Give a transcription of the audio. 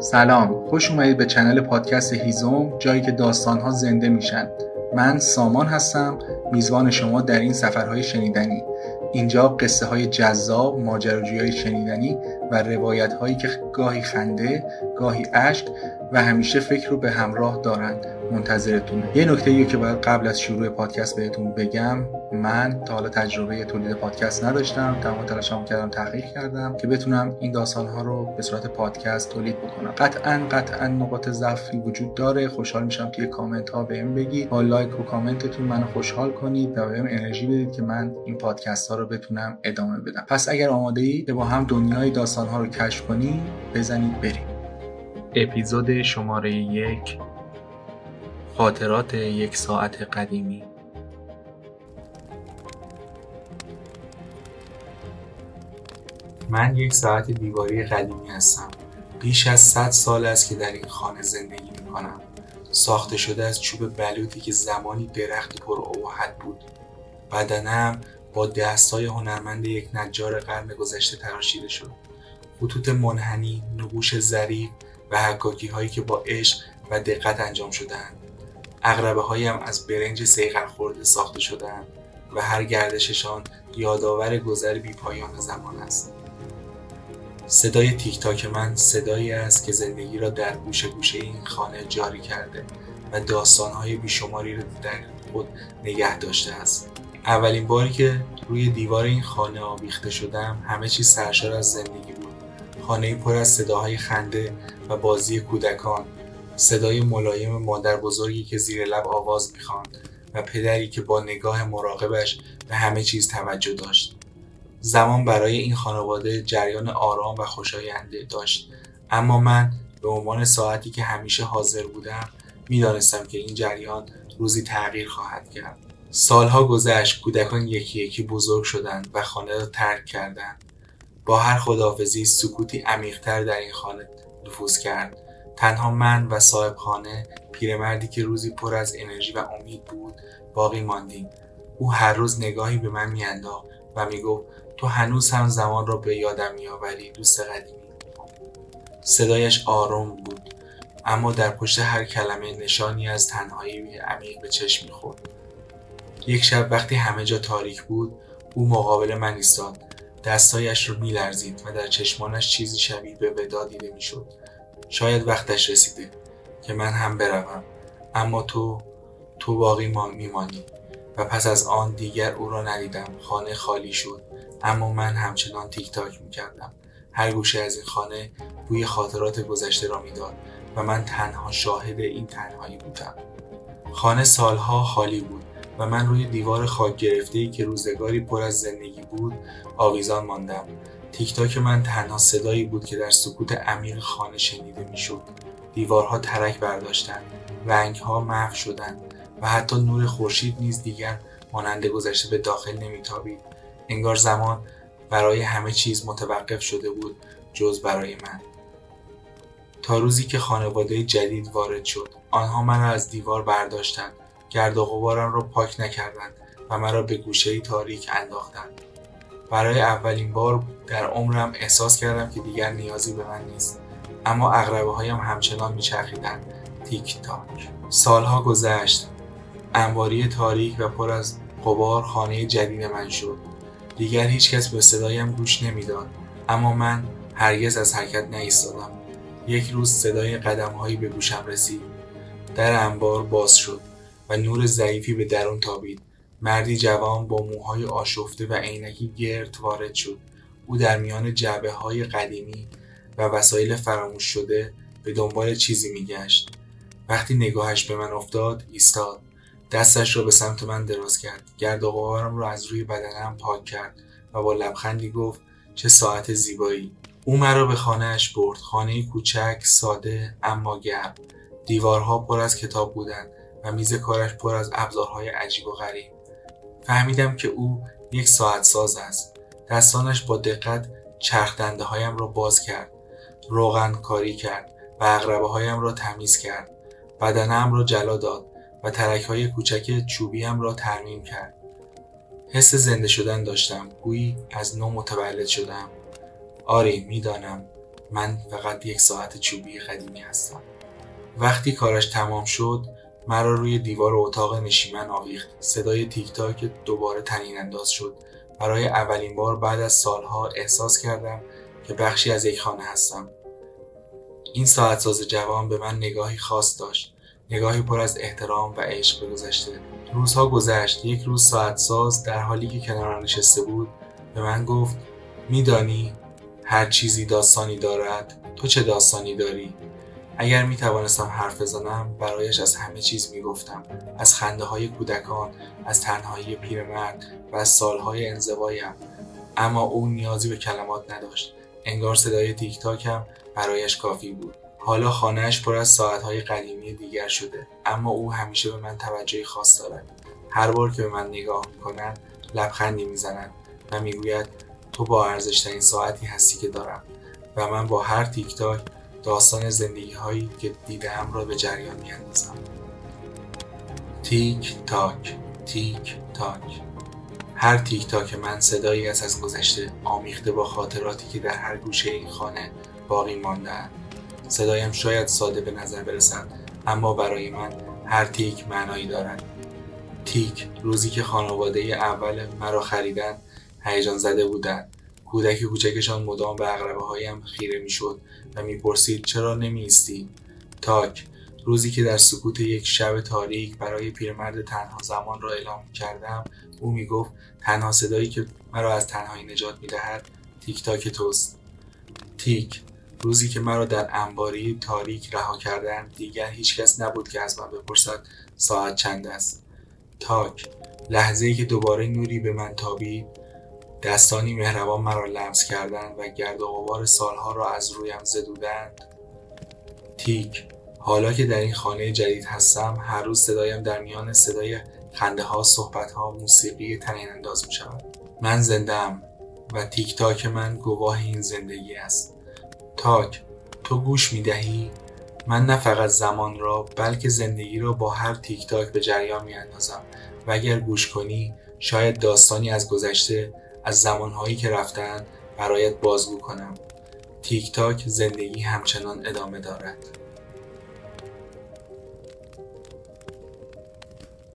سلام، خوش اومدید به چنل پادکست هیزم، جایی که داستان‌ها زنده میشن. من سامان هستم، میزبان شما در این سفرهای شنیدنی. اینجا قصه های جذاب، ماجراجویی شنیدنی و روایت هایی که گاهی خنده، گاهی اشک و همیشه فکر رو به همراه دارن منتظرتونه. یه نکته‌ای که باید قبل از شروع پادکست بهتون بگم، من تا حالا تجربه تولید پادکست نداشتم. تمام تلاشمو کردم، تحقیق کردم که بتونم این داستان‌ها رو به صورت پادکست تولید بکنم. قطعاً نقاط ضعفی وجود داره. خوشحال میشم توی کامنت‌ها بهم بگید. با لایک و کامنتتون منو خوشحال کنید و بهم انرژی بدید که من این پادکست‌ها رو بتونم ادامه بدم. پس اگر آماده‌اید که با هم دنیای داستان‌ها رو کشف کنیم، بزنید بریم. اپیزود شماره 1، خاطرات یک ساعت قدیمی. من یک ساعت دیواری قدیمی هستم. بیش از 100 سال است که در این خانه زندگی می‌کنم. ساخته شده از چوب بلوطی که زمانی درخت پرابهت بود. بدنم با دست‌های هنرمند یک نجار قرن گذشته تراشیده شد. خطوط منحنی، نقوش ظریف و حکاکی‌هایی که با عشق و دقت انجام شده‌اند. عقربه‌هایم از برنج صیقل خورده ساخته شده‌اند و هر گردششان یادآور گذر بی‌پایان زمان است. صدای تیک تاک من صدایی است که زندگی را در گوشه گوشه این خانه جاری کرده و داستان‌های بیشماری را در خود نگه داشته است. اولین باری که روی دیوار این خانه آویخته شدم، همه چیز سرشار از زندگی بود. خانه‌ای پر از صداهای خنده و بازی کودکان، صدای ملایم مادر بزرگی که زیر لب آواز می‌خواند و پدری که با نگاه مراقبش به همه چیز توجه داشت. زمان برای این خانواده جریان آرام و خوشاینده داشت، اما من به عنوان ساعتی که همیشه حاضر بودم می‌دانستم که این جریان روزی تغییر خواهد کرد. سالها گذشت، کودکان یکی یکی بزرگ شدند و خانه را ترک کردند. با هر خداحافظی سکوتی عمیق‌تر در این خانه نفوذ کرد. تنها من و صاحب خانه، پیرمردی که روزی پر از انرژی و امید بود، باقی ماندیم. او هر روز نگاهی به من می‌انداخت و میگفت تو هنوز هم زمان را به یادم می‌آوری دوست قدیمی. صدایش آرام بود، اما در پشت هر کلمه نشانی از تنهایی عمیق به چشم می‌خورد. یک شب وقتی همه جا تاریک بود، او مقابل من ایستاد. دستایش رو می‌لرزید و در چشمانش چیزی شبیه به وداع دیده می‌شد. شاید وقتش رسیده که من هم بروم، اما تو باقی میمانی. و پس از آن دیگر او را ندیدم. خانه خالی شد، اما من همچنان تیک تاک می‌کردم. هر گوشه از این خانه بوی خاطرات گذشته را می‌داد و من تنها شاهد این تنهایی بودم. خانه سالها خالی بود و من روی دیوار خاک گرفته‌ای که روزگاری پر از زندگی بود آویزان ماندم. تیک تاک من تنها صدایی بود که در سکوت عمیق خانه شنیده میشد. دیوارها ترک برداشتند، رنگها محو شدند و حتی نور خورشید نیز دیگر مانند گذشته به داخل نمیتابید. انگار زمان برای همه چیز متوقف شده بود جز برای من. تا روزی که خانواده جدید وارد شد، آنها مرا از دیوار برداشتند، گرد و غبارم را پاک نکردند و مرا به گوشه‌ای تاریک انداختند. برای اولین بار در عمرم احساس کردم که دیگر نیازی به من نیست، اما عقربه‌هایم همچنان میچرخیدند. تیک تاک. سالها گذشت. انباری تاریک و پر از غبار خانه جدید من شد. دیگر هیچ کس به صدایم گوش نمیداد، اما من هرگز از حرکت نایستادم. یک روز صدای قدم‌هایی به گوشم رسید. در انبار باز شد و نور ضعیفی به درون تابید. مردی جوان با موهای آشفته و عینکی گرد وارد شد. او در میان جعبه‌های قدیمی و وسایل فراموش شده به دنبال چیزی می‌گشت. وقتی نگاهش به من افتاد، ایستاد. دستش را به سمت من دراز کرد. گرد و غبارم را از روی بدنم پاک کرد و با لبخندی گفت چه ساعت زیبایی. او مرا به خانه‌اش برد. خانه‌ای کوچک، ساده اما گرم. دیوارها پر از کتاب بودند و میز کارش پر از ابزارهای عجیب و غریب. فهمیدم که او یک ساعت ساز است. دستانش با دقت چرخ دنده‌هایم را باز کرد، روغن کاری کرد و عقربه‌هایم را تمیز کرد. بدنم را جلا داد و ترک‌های کوچک چوبیم را ترمیم کرد. حس زنده شدن داشتم، گویی از نو متولد شدم. آری میدانم من فقط یک ساعت چوبی قدیمی هستم. وقتی کارش تمام شد مرا روی دیوار اتاق نشیمن آویخت. صدای تیک تاک دوباره طنین انداز شد. برای اولین بار بعد از سالها احساس کردم که بخشی از یک خانه هستم. این ساعتساز جوان به من نگاهی خاص داشت، نگاهی پر از احترام و عشق به گذشته. روزها گذشت. یک روز ساعتساز در حالی که کنارم نشسته بود به من گفت: میدانی هر چیزی داستانی دارد. تو چه داستانی داری؟ اگر می توانستم حرف بزنم برایش از همه چیز می گفتم. از خنده های کودکان، از تنهایی پیرمرد و از سالهای انزوایم. اما او نیازی به کلمات نداشت. انگار صدای تیک تاکم برایش کافی بود. حالا خانه‌اش پر از ساعت‌های قدیمی دیگر شده، اما او همیشه به من توجهی خاص دارد. هر بار که به من نگاه می‌کند لبخندی می‌زند و می‌گوید تو با ارزش‌ترین ساعتی هستی که دارم و من با هر تیک تاک داستان زندگی‌هایی که دیده‌ام را به جریان می‌اندازم. تیک تاک، تیک تاک. هر تیک تاک من صدایی است از گذشته، آمیخته با خاطراتی که در هر گوشه این خانه باقی مانده‌اند. صدایم شاید ساده به نظر برسد، اما برای من هر تیک معنایی دارد. تیک، روزی که خانواده اول مرا خریدن هیجان زده بودند. کودک کوچکشان مدام به عقربه‌هایم خیره می‌شد و می‌پرسید چرا نمی‌ایستی؟ تاک، روزی که در سکوت یک شب تاریک برای پیرمرد تنها زمان را اعلام کردم، او می‌گفت تنها صدایی که مرا از تنهایی نجات می‌دهد تیک تاک توست. تیک، روزی که مرا در انباری تاریک رها کردند دیگر هیچ کس نبود که از من بپرسد ساعت چند است. تاک، لحظه‌ای که دوباره نوری به من تابید، دستانی مهربان مرا لمس کردند و گرد و غبار سالها را از رویم زدودند. تیک، حالا که در این خانه جدید هستم هر روز صدایم در میان صدای خنده‌ها، صحبت‌ها، موسیقی طنین انداز می‌شود. من زنده‌ام و تیک تاک من گواه این زندگی است. تاک، تو گوش می‌دهی؟ من نه فقط زمان را بلکه زندگی را با هر تیک تاک به جریان می‌اندازم و اگر گوش کنی شاید داستانی از گذشته، از زمانهایی که رفتند برایت بازگو کنم. تیک تاک، زندگی همچنان ادامه دارد.